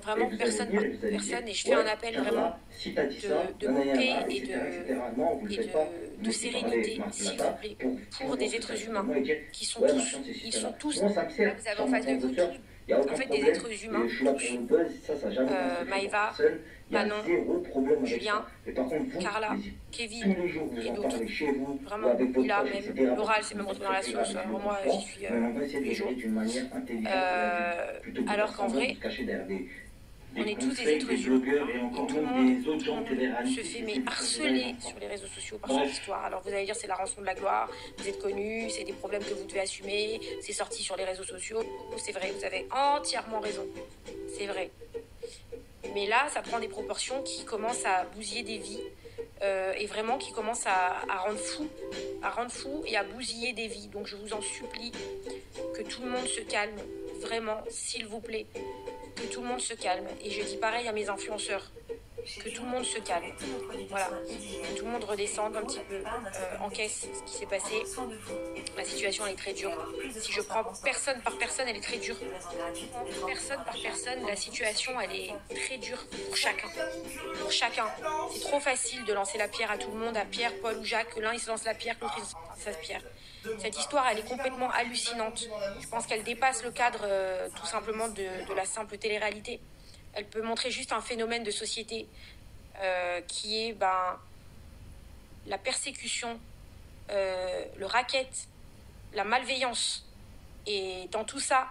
Vraiment personne par personne, et je fais un appel vraiment de paix et de sérénité, s'il vous plaît, pour des êtres humains qui sont tous, ils sont tous, là vous avez en face de vous tous, en fait des êtres humains, tous, Maëva, Manon, Julien, Carla, Kevin et d'autres. Vraiment, là même, Laura, elle s'est même retrouvée dans la sauce, alors moi j'y suis tous les jours. Alors qu'en vrai, on est tous des êtres humains et tout le monde se fait mais harceler sur les réseaux sociaux par cette histoire. Alors vous allez dire c'est la rançon de la gloire, vous êtes connus, c'est des problèmes que vous devez assumer, c'est sorti sur les réseaux sociaux. C'est vrai, vous avez entièrement raison, c'est vrai. Mais là, ça prend des proportions qui commencent à bousiller des vies et vraiment qui commencent à rendre fou et à bousiller des vies. Donc je vous en supplie que tout le monde se calme, vraiment, s'il vous plaît. Que tout le monde se calme. Et je dis pareil à mes influenceurs. Que tout le monde se calme. Voilà. Que tout le monde redescende un petit peu, encaisse ce qui s'est passé. La situation, elle est très dure. Si je prends personne par personne, elle est très dure. Personne par personne, la situation, elle est très dure pour chacun. Pour chacun. C'est trop facile de lancer la pierre à tout le monde, à Pierre, Paul ou Jacques. Que l'un, il se lance la pierre, que l'autre, il se lance la pierre. Cette histoire, elle est complètement hallucinante. Je pense qu'elle dépasse le cadre tout simplement de la simple télé-réalité. Elle peut montrer juste un phénomène de société qui est la persécution, le racket, la malveillance. Et dans tout ça,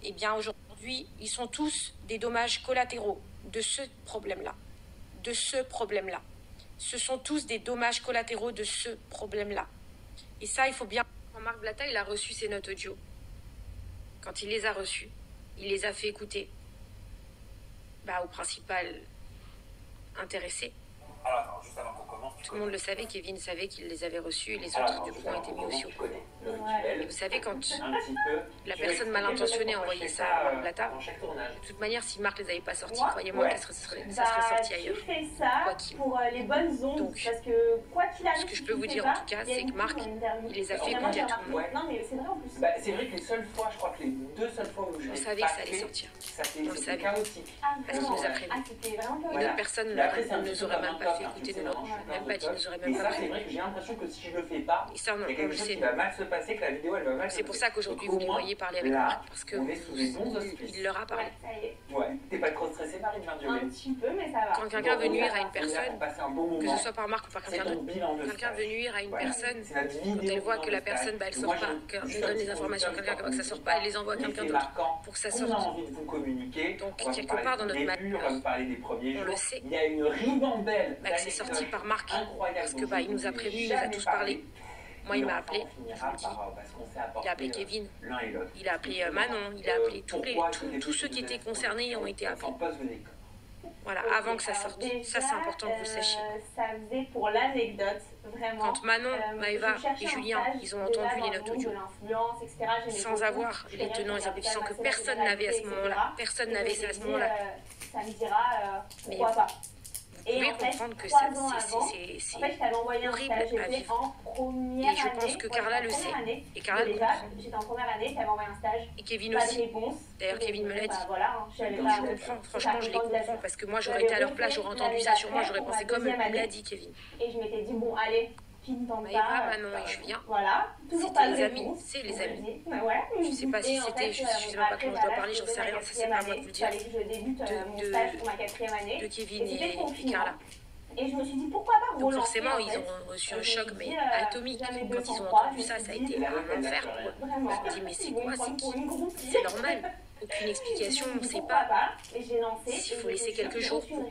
eh bien aujourd'hui, ils sont tous des dommages collatéraux de ce problème-là. De ce problème-là. Ce sont tous des dommages collatéraux de ce problème-là. Et ça, il faut bien... Quand Marc Blatta, il a reçu ses notes audio, quand il les a reçues, il les a fait écouter au principal intéressé. Alors, juste avant qu'on commence, tout le monde le savait, Kevin savait qu'il les avait reçus et les autres, du coup, ont été mis aussi au courant. Et vous savez, quand la personne mal intentionnée a envoyé ça à Marc Blatta, de toute manière, si Marc les avait pas sortis, croyez-moi que ça serait sorti ailleurs. Quoi qu'il. Donc, ce que je peux vous dire en tout cas, c'est que Marc, il les a fait écouter à tout le monde. Non, mais c'est vrai en plus. C'est vrai que les seules fois, je crois que les 2 seules fois où je on savait que ça allait sortir. On le savait. Parce qu'il nous a prévenu. Une autre personne ne nous aurait même pas fait écouter de notre. Même pas dit, nous aurait même pas prévenu. C'est vrai que j'ai l'impression que si je le fais pas, et ça, on le sait. Va mal se passer, que la vidéo elle va mal se passer. C'est pour ça qu'aujourd'hui vous les voyez parler avec Marc, parce que il leur a parlé. Ouais, t'es pas trop stressée, Marie de Mardieu? Un petit peu, mais ça va. Quand quelqu'un veut nuire à une personne, que ce soit par Marc ou par quelqu'un d'autre, quelqu'un veut nuire à une personne, quand elle voit que la personne, elle sort pas, qu'elle donne les informations à quelqu'un, que ça sort pas, elle les envoie à quelqu'un d'autre pour que ça sorte. Donc quelque part dans notre malheur, on le sait, il y a une ribambelle que c'est sorti par Marc, parce que il nous a prévenus, il nous a tous parlé. Moi, il m'a appelé, je vous le dis. Il a appelé Kevin, il a appelé Manon, il a appelé tous ceux qui étaient concernés ont été appelés. Voilà, avant que ça sorte. Ça, c'est important que vous le sachiez. Ça faisait pour l'anecdote, vraiment. Quand Manon, Maëva et Julien, ils ont entendu les notes audio, sans avoir les tenants et les aboutissants que personne n'avait à ce moment-là. Personne n'avait ça à ce moment-là. Ça me dira pourquoi pas. Vous pouvez comprendre que c'est horrible à vivre. Et je pense que Carla le sait. Et Carla le comprend. J'étais en première année, j'avais envoyé un stage. Et Kevin aussi. D'ailleurs, Kevin me l'a dit. Je comprends, franchement, je les comprends. Parce que moi, j'aurais été à leur place, j'aurais entendu ça sur moi, j'aurais pensé comme il me l'a dit, Kevin. Et je m'étais dit, bon, allez. Maëva, Manon et Julien, voilà, c'était les amis, c'est les amis. Je sais pas si c'était, je sais même pas comment je dois parler, j'en sais rien, ça c'est pas à moi de vous le dire. De Kevin et Carla. Et je me suis dit pourquoi pas. Donc forcément ils ont reçu un choc mais atomique. Quand ils ont entendu ça, ça a été un enfer pour eux. Ils se sont dit mais c'est quoi, c'est qui? C'est normal. Aucune explication, on ne sait pas. S'il faut laisser quelques jours pour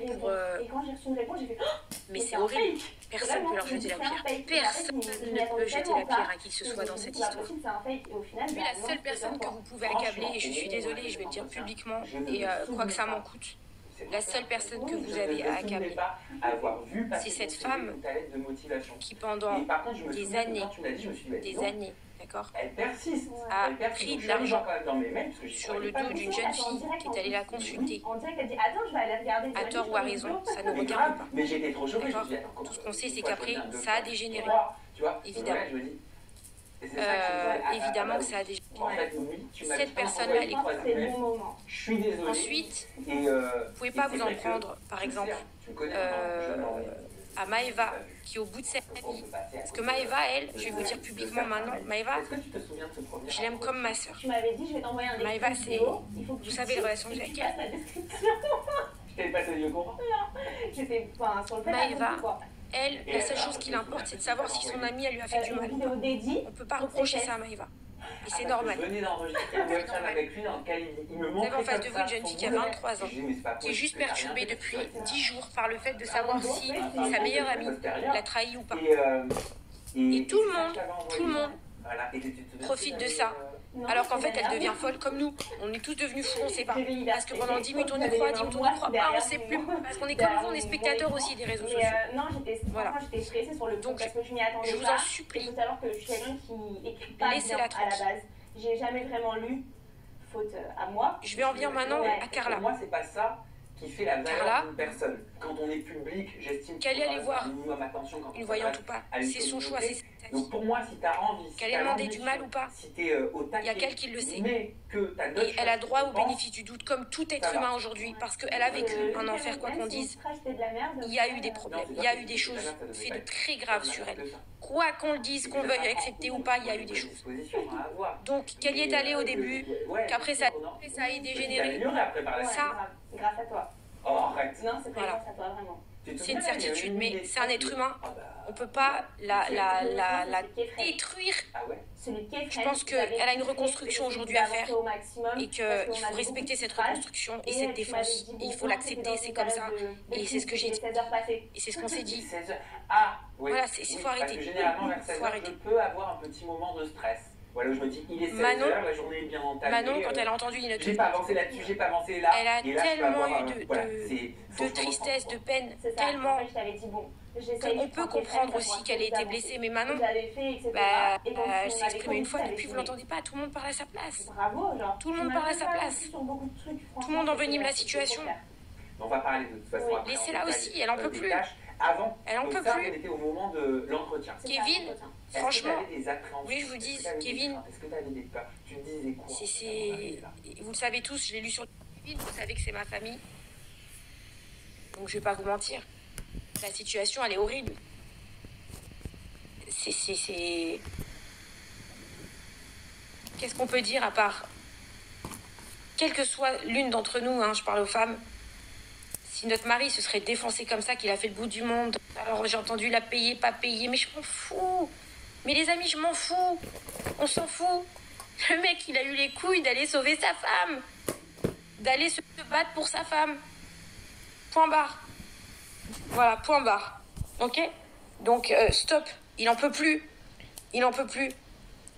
mais c'est horrible. Personne ne peut leur jeter la pierre. Personne ne peut jeter la pierre à qui que ce soit dans cette histoire. Lui, la seule personne que vous pouvez accabler, et je suis désolée, je vais le dire publiquement, et quoi que ça m'en coûte, la seule personne que vous avez à accabler, c'est cette femme qui pendant des années, d'accord, a pris de l'argent sur le dos d'une jeune fille qui est allée la consulter. À tort ou à raison, ça ne regarde pas. D'accord. Tout ce qu'on sait, c'est qu'après, ça a dégénéré, évidemment. évidemment que ça a déjà... En fait, oui, Cette personne-là, elle est cool. C'est le bon moment. Je suis désolé. Ensuite, et, vous pouvez pas vous en prendre, par exemple, à Maëva, qui est au bout de sa vie. Parce que Maëva, elle, je vais vous dire publiquement maintenant, Maëva, Est-ce que tu te souviens de ce premier je l'aime comme ma soeur. Tu m'avais dit, je vais t'envoyer un Maëva, extrait c'est... vidéo. Il faut que Vous tu savez la relation que j'ai avec elle. fasses la description. Je t'ai passé le courant. J'étais sur le fait Maëva, quoi. elle, la seule chose qui l'importe, c'est de savoir si son amie, elle lui a fait du mal. Une vidéo dédiée. On peut pas reprocher ça à Maëva. Et c'est normal. Je venais d'enregistrer une webcam avec lui dans lequel il me Vous montrait avez en face de comme vous ça une jeune son fille qui a boulot. 23 ans, Je dis, mais c'est pas qui est possible, juste t'as rien perturbée fait, depuis tu vois. 10 jours par le fait de savoir si sa meilleure amie l'a trahi ou pas. Et tout le monde voilà. profite de ça. Alors qu'en fait, elle devient folle comme nous. On est tous devenus fous, on sait pas. Parce que pendant 10 minutes, on y croit, 10 minutes, on n'y croit pas, on sait plus. Parce qu'on est comme vous, on est spectateurs aussi des réseaux sociaux. Non, j'étais stressée sur le coup parce que je m'y attendais pas. Je vous en supplie. Il faut savoir que je suis quelqu'un qui écrit pas bien Laissez-la à la base. J'ai jamais vraiment lu, faute à moi. Je vais en venir maintenant à Carla. Pour moi, c'est pas ça qui fait la Carla, valeur d'une personne. Quand on est public, j'estime qu'elle est allée voir une voyante ou pas, c'est son choix, c'est sa vie. Donc pour moi, si t'as envie, Qu'elle ait demandé du mal ou pas, si t'es au taquet, il y a qu'elle qui le sait. mais que t'as Et elle a droit au bénéfice du doute, comme tout être humain aujourd'hui, parce qu'elle a vécu un enfer, quoi qu'on dise. Il y a eu des problèmes, il y a eu des choses faites de très graves sur elle. Quoi qu'on le dise, qu'on veuille accepter ou pas, il y a eu des choses. Donc, qu'elle y est allée au début, qu'après ça ait dégénéré, ça, grâce à toi. Oh, arrête. Non, c'est pas Voilà. grâce à toi, vraiment. c'est une certitude, mais c'est un être humain. On peut pas la détruire. Je pense qu'elle a une reconstruction aujourd'hui à faire et qu'il faut respecter cette reconstruction et cette défense. Et il faut l'accepter, c'est comme ça. Et c'est ce que j'ai dit. Et c'est ce qu'on s'est dit. Voilà, il faut arrêter. Généralement, vers 16 heures, je peux avoir un petit moment de stress. Voilà, où je me dis, il est 16 heures, la journée est bien entamée. Manon, quand elle a entendu une j'ai pas avancé là-dessus, j'ai pas avancé là. Elle a et là, tellement avoir, eu voilà, de tristesse, de peine, tellement qu'on peut comprendre aussi qu'elle ait été blessée. Mais Manon, elle s'est exprimée une fois, depuis vous l'entendez pas, tout le monde parle à sa place. Tout le monde parle à sa place. Tout le monde envenime la situation. On va parler de toute façon. Laissez-la aussi, elle en peut plus. Avant, elle en peut ça, plus. on était au moment de l'entretien. Kevin, franchement, oui, je vous dis, Kevin, est-ce que tu avais des peurs? Tu me disais quoi? Vous le savez tous, je l'ai lu sur Kevin, vous savez que c'est ma famille. Donc je vais pas vous mentir. La situation, elle est horrible. Qu'est-ce qu'on peut dire à part, quelle que soit l'une d'entre nous, hein, je parle aux femmes, si notre mari se serait défoncé comme ça, qu'il a fait le bout du monde, alors j'ai entendu la payer, pas payer, mais je m'en fous. Mais les amis, je m'en fous. On s'en fout. Le mec, il a eu les couilles d'aller sauver sa femme. D'aller se battre pour sa femme. Point barre. Voilà, point barre. Ok? Donc, stop. Il en peut plus. Il en peut plus.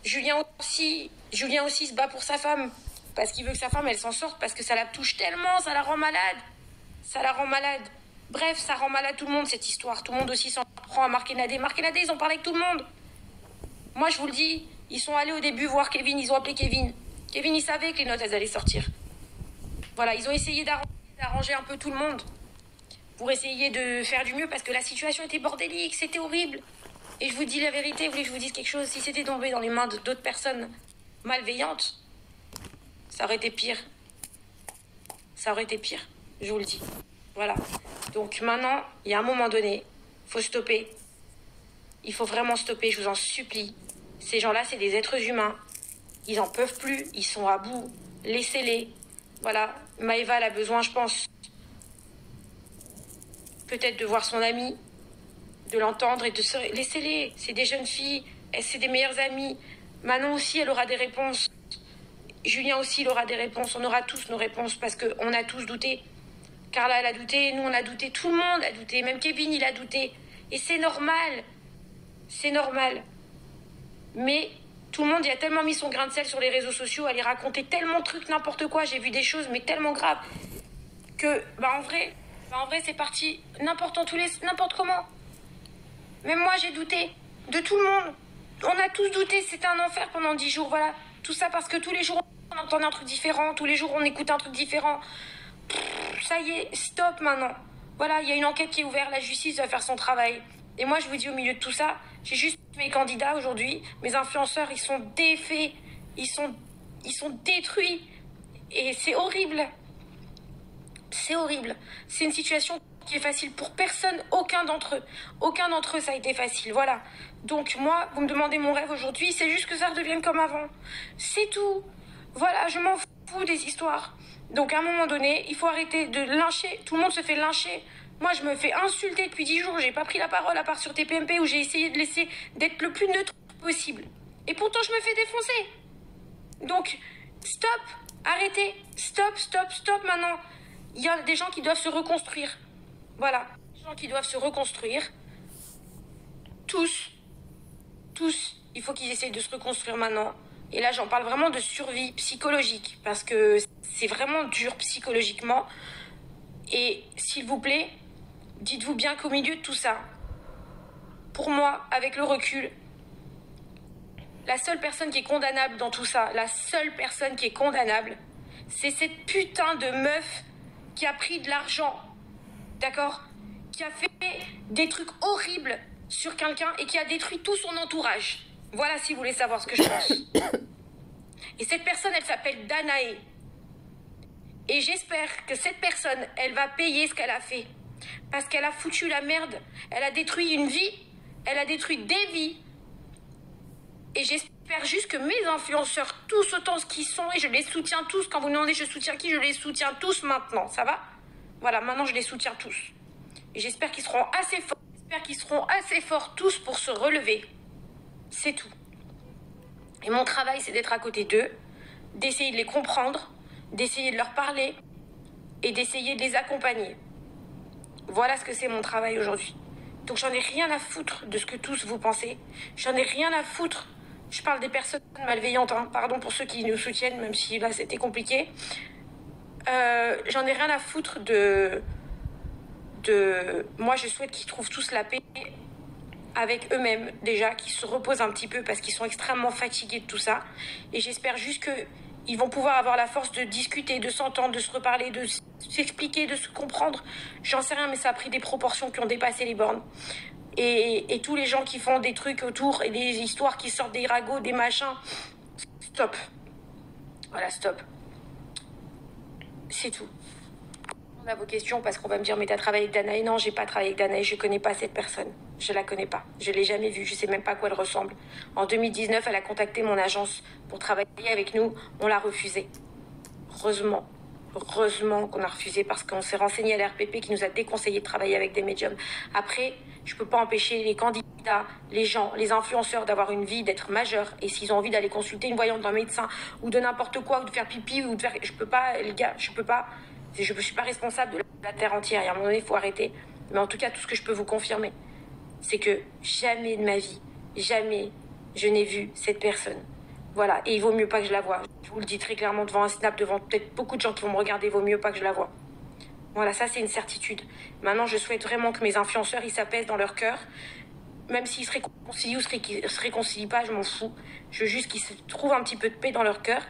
Julien aussi se bat pour sa femme. Parce qu'il veut que sa femme, elle s'en sorte. Parce que ça la touche tellement, ça la rend malade. Ça la rend malade. Bref, ça rend malade tout le monde, cette histoire. Tout le monde aussi s'en prend à Marc et Nadé. Marc et Nadé, ils ont parlé avec tout le monde. Moi, je vous le dis, ils sont allés au début voir Kevin. Ils ont appelé Kevin. Kevin, il savait que les notes, elles allaient sortir. Voilà, ils ont essayé d'arranger un peu tout le monde. Pour essayer de faire du mieux. Parce que la situation était bordélique. C'était horrible. Et je vous dis la vérité. Vous voulez que je vous dise quelque chose? Si c'était tombé dans les mains d'autres personnes malveillantes, ça aurait été pire. Ça aurait été pire. Je vous le dis. Voilà. Donc maintenant, il y a un moment donné, il faut stopper. Il faut vraiment stopper, je vous en supplie. Ces gens-là, c'est des êtres humains. Ils en peuvent plus, ils sont à bout. Laissez-les. Voilà. Maëva, elle a besoin, je pense, peut-être de voir son amie, de l'entendre et de se... Laissez-les. C'est des jeunes filles, c'est des meilleures amies. Manon aussi, elle aura des réponses. Julien aussi, il aura des réponses. On aura tous nos réponses parce qu'on a tous douté. Carla, elle a douté, nous, on a douté, tout le monde a douté, même Kevin, il a douté. Et c'est normal. C'est normal. Mais tout le monde, il a tellement mis son grain de sel sur les réseaux sociaux, à les raconter tellement de trucs, n'importe quoi. J'ai vu des choses, mais tellement graves, que, en vrai, c'est parti n'importe comment. Même moi, j'ai douté. De tout le monde. On a tous douté, c'était un enfer pendant 10 jours, voilà. Tout ça parce que tous les jours, on entendait un truc différent, tous les jours, on écoutait un truc différent. Ça y est, stop maintenant. Voilà, il y a une enquête qui est ouverte, la justice va faire son travail. Et moi, je vous dis, au milieu de tout ça, J'ai juste mes candidats aujourd'hui. Mes influenceurs, ils sont défaits. Ils sont détruits. Et c'est horrible. C'est horrible. C'est une situation qui est facile pour personne. Aucun d'entre eux. Aucun d'entre eux, ça a été facile. Voilà. Donc moi, vous me demandez mon rêve aujourd'hui. C'est juste que ça redevienne comme avant. C'est tout. Voilà, je m'en fous des histoires. Donc à un moment donné, il faut arrêter de lyncher. Tout le monde se fait lyncher. Moi, je me fais insulter depuis 10 jours. J'ai pas pris la parole à part sur TPMP où j'ai essayé de laisser d'être le plus neutre possible. Et pourtant, je me fais défoncer. Donc, stop. Arrêtez. Stop, stop, stop maintenant. Il y a des gens qui doivent se reconstruire. Voilà. Des gens qui doivent se reconstruire. Tous. Il faut qu'ils essayent de se reconstruire maintenant. Et là, j'en parle vraiment de survie psychologique. Parce que c'est vraiment dur psychologiquement. Et s'il vous plaît, dites-vous bien qu'au milieu de tout ça, pour moi, avec le recul, la seule personne qui est condamnable dans tout ça, la seule personne qui est condamnable, c'est cette putain de meuf qui a pris de l'argent, d'accord? Qui a fait des trucs horribles sur quelqu'un et qui a détruit tout son entourage. Voilà si vous voulez savoir ce que je pense. Et cette personne, elle s'appelle Danae. Et j'espère que cette personne, elle va payer ce qu'elle a fait. Parce qu'elle a foutu la merde. Elle a détruit une vie. Elle a détruit des vies. Et j'espère juste que mes influenceurs, tous autant ce qu'ils sont, et je les soutiens tous. Quand vous me demandez je soutiens qui, je les soutiens tous maintenant. Ça va? Voilà, maintenant je les soutiens tous. Et j'espère qu'ils seront assez forts. J'espère qu'ils seront assez forts tous pour se relever. C'est tout. Et mon travail, c'est d'être à côté d'eux, d'essayer de les comprendre, d'essayer de leur parler et d'essayer de les accompagner. Voilà ce que c'est mon travail aujourd'hui. Donc j'en ai rien à foutre de ce que tous vous pensez. J'en ai rien à foutre. Je parle des personnes malveillantes, hein. Pardon pour ceux qui nous soutiennent, même si là c'était compliqué. J'en ai rien à foutre de... Moi je souhaite qu'ils trouvent tous la paix avec eux-mêmes déjà, qu'ils se reposent un petit peu parce qu'ils sont extrêmement fatigués de tout ça. Et j'espère juste qu'ils vont pouvoir avoir la force de discuter, de s'entendre, de se reparler, de s'expliquer, de se comprendre. J'en sais rien, mais ça a pris des proportions qui ont dépassé les bornes. Et tous les gens qui font des trucs autour et des histoires qui sortent des ragots, des machins, stop. Voilà, stop. C'est tout. On a vos questions parce qu'on va me dire mais t'as travaillé avec Danae? Non, j'ai pas travaillé avec Danae, je connais pas cette personne. Je la connais pas. Je l'ai jamais vue, je sais même pas à quoi elle ressemble. En 2019, elle a contacté mon agence pour travailler avec nous. On l'a refusé. Heureusement qu'on a refusé parce qu'on s'est renseigné à l'RPP qui nous a déconseillé de travailler avec des médiums. Après, je peux pas empêcher les candidats, les gens, les influenceurs d'avoir une vie, d'être majeurs. Et s'ils ont envie d'aller consulter une voyante d'un médecin ou de n'importe quoi, ou de faire pipi, ou de faire... Je peux pas, les gars, je peux pas. Je ne suis pas responsable de la terre entière. Et à un moment donné, il faut arrêter. Mais en tout cas, tout ce que je peux vous confirmer, c'est que jamais de ma vie, jamais je n'ai vu cette personne. Voilà. Et il vaut mieux pas que je la voie. Je vous le dis très clairement devant un snap, devant peut-être beaucoup de gens qui vont me regarder, il vaut mieux pas que je la voie. Voilà, ça c'est une certitude. Maintenant, je souhaite vraiment que mes influenceurs, ils s'apaisent dans leur cœur. Même s'ils se réconcilient ou se réconcilient pas, je m'en fous. Je veux juste qu'ils se trouvent un petit peu de paix dans leur cœur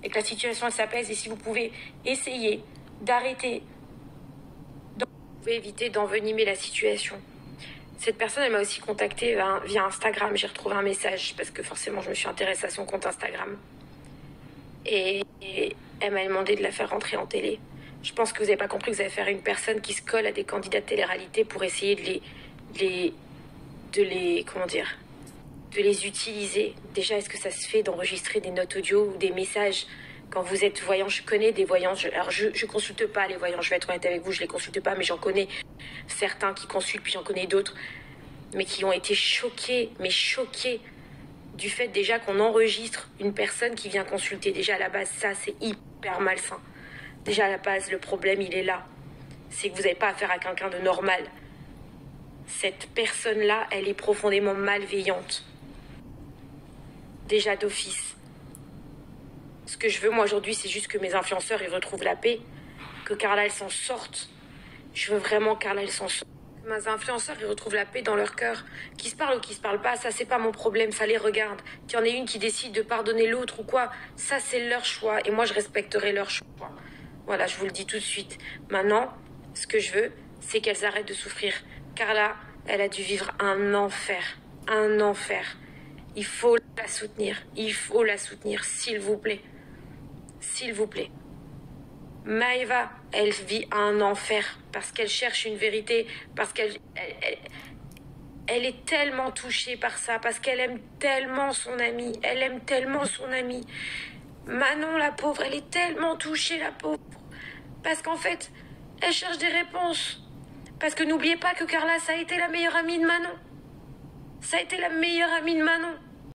et que la situation elle s'apaise. Et si vous pouvez essayer d'arrêter, vous pouvez éviter d'envenimer la situation. Cette personne, elle m'a aussi contactée via Instagram. J'ai retrouvé un message parce que forcément, je me suis intéressée à son compte Instagram. Et elle m'a demandé de la faire rentrer en télé. Je pense que vous n'avez pas compris que vous allez faire une personne qui se colle à des candidats de télé-réalité pour essayer de les utiliser. Déjà, est-ce que ça se fait d'enregistrer des notes audio ou des messages? Quand vous êtes voyant, je connais des voyants. Alors, je consulte pas les voyants. Je vais être honnête avec vous, je les consulte pas, mais j'en connais certains qui consultent, puis j'en connais d'autres, mais qui ont été choqués du fait déjà qu'on enregistre une personne qui vient consulter. Déjà à la base, ça c'est hyper malsain. Déjà à la base, le problème il est là. C'est que vous n'avez pas affaire à quelqu'un de normal. Cette personne-là, elle est profondément malveillante. Déjà d'office. Ce que je veux, moi, aujourd'hui, c'est juste que mes influenceurs, ils retrouvent la paix. Que Carla, elle s'en sorte. Je veux vraiment que Carla, elle s'en sorte. Que mes influenceurs, ils retrouvent la paix dans leur cœur. Qu'ils se parlent ou qu'ils se parlent pas, ça, c'est pas mon problème. Ça les regarde. Qu'il y en ait une qui décide de pardonner l'autre ou quoi, ça, c'est leur choix. Et moi, je respecterai leur choix. Voilà, je vous le dis tout de suite. Maintenant, ce que je veux, c'est qu'elles arrêtent de souffrir. Carla, elle a dû vivre un enfer. un enfer. Il faut la soutenir. Il faut la soutenir, s'il vous plaît. S'il vous plaît. Maëva, elle vit un enfer parce qu'elle cherche une vérité, parce qu'elle est tellement touchée par ça, parce qu'elle aime tellement son amie. Elle aime tellement son amie. Manon, la pauvre, elle est tellement touchée, la pauvre. Parce qu'en fait, elle cherche des réponses. Parce que n'oubliez pas que Carla, ça a été la meilleure amie de Manon. Ça a été la meilleure amie de Manon.